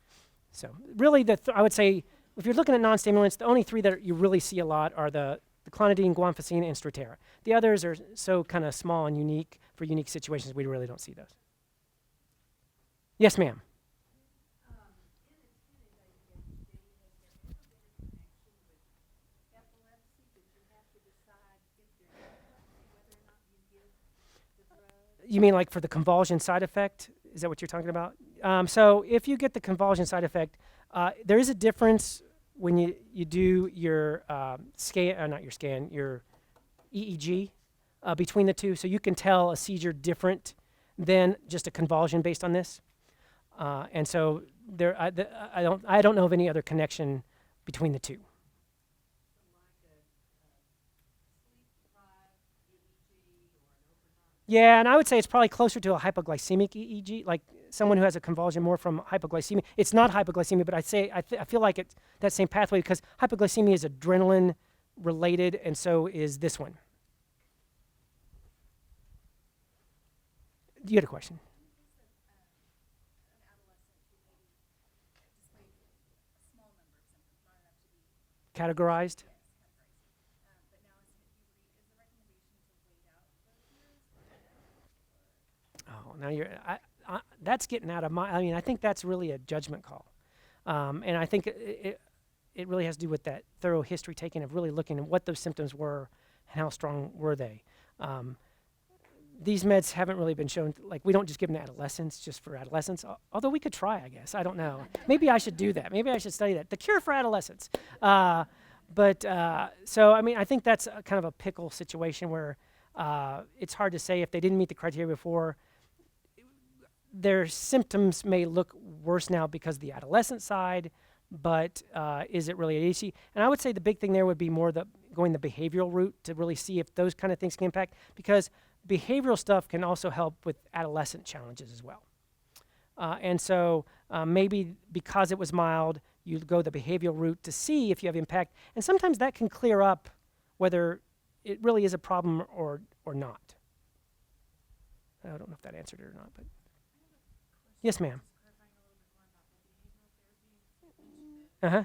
So really, I would say, if you're looking at non-stimulants, the only three that you really see a lot are the clonidine, guanfacine, and Strattera. The others are so kind of small and unique for unique situations, we really don't see those. Yes, ma'am. You mean like for the convulsion side effect? Is that what you're talking about? So if you get the convulsion side effect, there is a difference when you do your not your scan, your EEG between the two. So you can tell a seizure different than just a convulsion based on this. And so I don't know of any other connection between the two. Yeah, and I would say it's probably closer to a hypoglycemic EEG, like someone who has a convulsion more from hypoglycemia. It's not hypoglycemia, but I feel like it's that same pathway because hypoglycemia is adrenaline related, and so is this one. You had a question. Categorized. Oh, now that's getting out of my. I mean, I think that's really a judgment call, and I think it really has to do with that thorough history taking of really looking at what those symptoms were and how strong were they. These meds haven't really been shown. Like we don't just give them to adolescents just for adolescents. Although we could try, I guess. I don't know. Maybe I should do that. Maybe I should study that. The cure for adolescents. So I mean, I think that's kind of a pickle situation where it's hard to say if they didn't meet the criteria before. Their symptoms may look worse now because of the adolescent side, but is it really ADHD? And I would say the big thing there would be more going the behavioral route to really see if those kind of things can impact, because behavioral stuff can also help with adolescent challenges as well. And so maybe because it was mild, you go the behavioral route to see if you have impact. And sometimes that can clear up whether it really is a problem or not. I don't know if that answered it or not, but. Yes, ma'am. Uh-huh.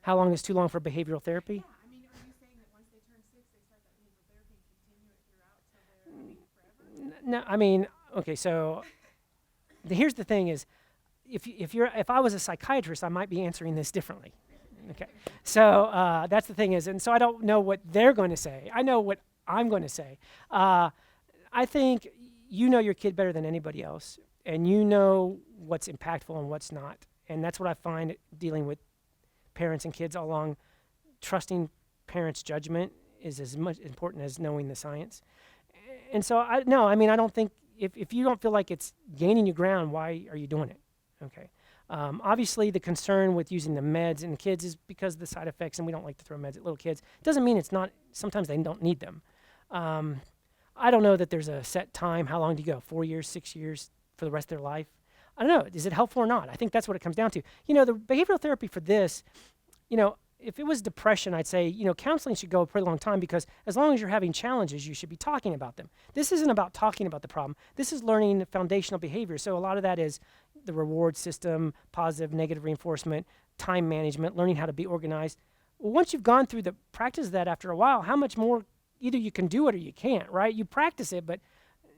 How long is too long for behavioral therapy? Yeah, I mean, are you saying that once they turn 6, they start that behavioral therapy and continue it throughout till they're forever? No, I mean, okay, so here's the thing is, if I was a psychiatrist, I might be answering this differently. Okay, so that's the thing is, and so I don't know what they're going to say. I know what I'm going to say. I think you know your kid better than anybody else, and you know what's impactful and what's not. And that's what I find dealing with parents and kids all along. Trusting parents' judgment is as much important as knowing the science. And so, I don't think, if you don't feel like it's gaining you ground, why are you doing it? Okay. Obviously, the concern with using the meds in kids is because of the side effects, and we don't like to throw meds at little kids. Doesn't mean it's not, sometimes they don't need them. I don't know that there's a set time. How long do you go? 4 years, 6 years for the rest of their life? I don't know. Is it helpful or not? I think that's what it comes down to. You know, the behavioral therapy for this, you know, if it was depression, I'd say, you know, counseling should go a pretty long time because as long as you're having challenges, you should be talking about them. This isn't about talking about the problem. This is learning foundational behavior. So a lot of that is the reward system, positive, negative reinforcement, time management, learning how to be organized. Well, once you've gone through the practice of that after a while, how much more either you can do it or you can't, right? You practice it, but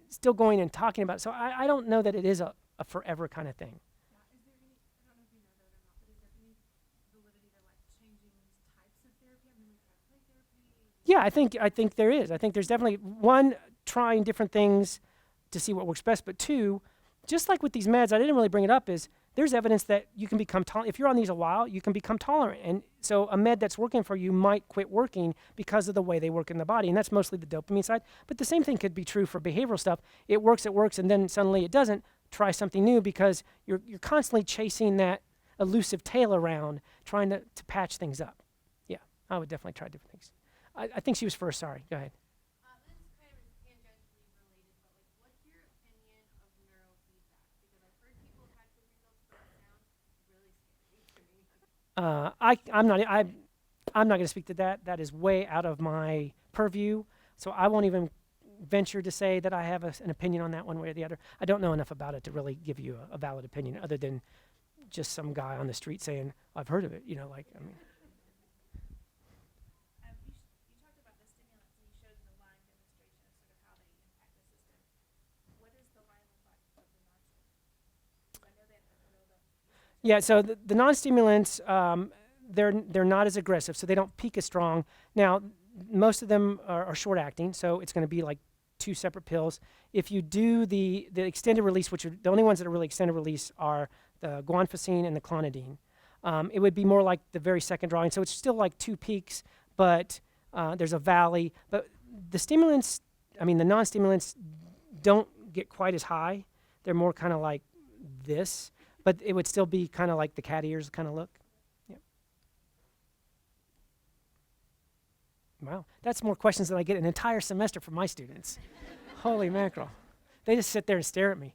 still going and talking about it. So I don't know that it is a forever kind of thing. Is there any, I don't know if you know that or not, but is there any validity to like changing types of therapy? I mean, we've had play therapy. Yeah, I think there is. I think there's definitely, one, trying different things to see what works best, but two, just like with these meds, I didn't really bring it up, is there's evidence that you can become tolerant. If you're on these a while, you can become tolerant. And so a med that's working for you might quit working because of the way they work in the body. And that's mostly the dopamine side. But the same thing could be true for behavioral stuff. It works, and then suddenly it doesn't. Try something new because you're constantly chasing that elusive tail around, trying to patch things up. Yeah, I would definitely try different things. I think she was first. Sorry. Go ahead. This is kind of tangentially related, but like, what's your opinion of neurofeedback? Because I've heard people have had good results, but it sounds really scary to me. I'm not going to speak to that. That is way out of my purview. So I won't even venture to say that I have an opinion on that one way or the other. I don't know enough about it to really give you a valid opinion, other than just some guy on the street saying, "I've heard of it." You you talked about the stimulants and you showed in the line demonstration of sort of how they impact the system. What is the line effect of the non-stimulants? I know they have to build up. Yeah. So the non-stimulants, they're not as aggressive, so they don't peak as strong. Now, most of them are short acting, so it's going to be like 2 separate pills. If you do the extended release, which are the only ones that are really extended release are the Guanfacine and the clonidine. It would be more like the very second drawing. So it's still like 2 peaks, but there's a valley. But the stimulants, the non-stimulants don't get quite as high. They're more kind of like this, but it would still be kind of like the cat ears kind of look. Yeah. Wow, that's more questions than I get an entire semester from my students. Holy mackerel. They just sit there and stare at me.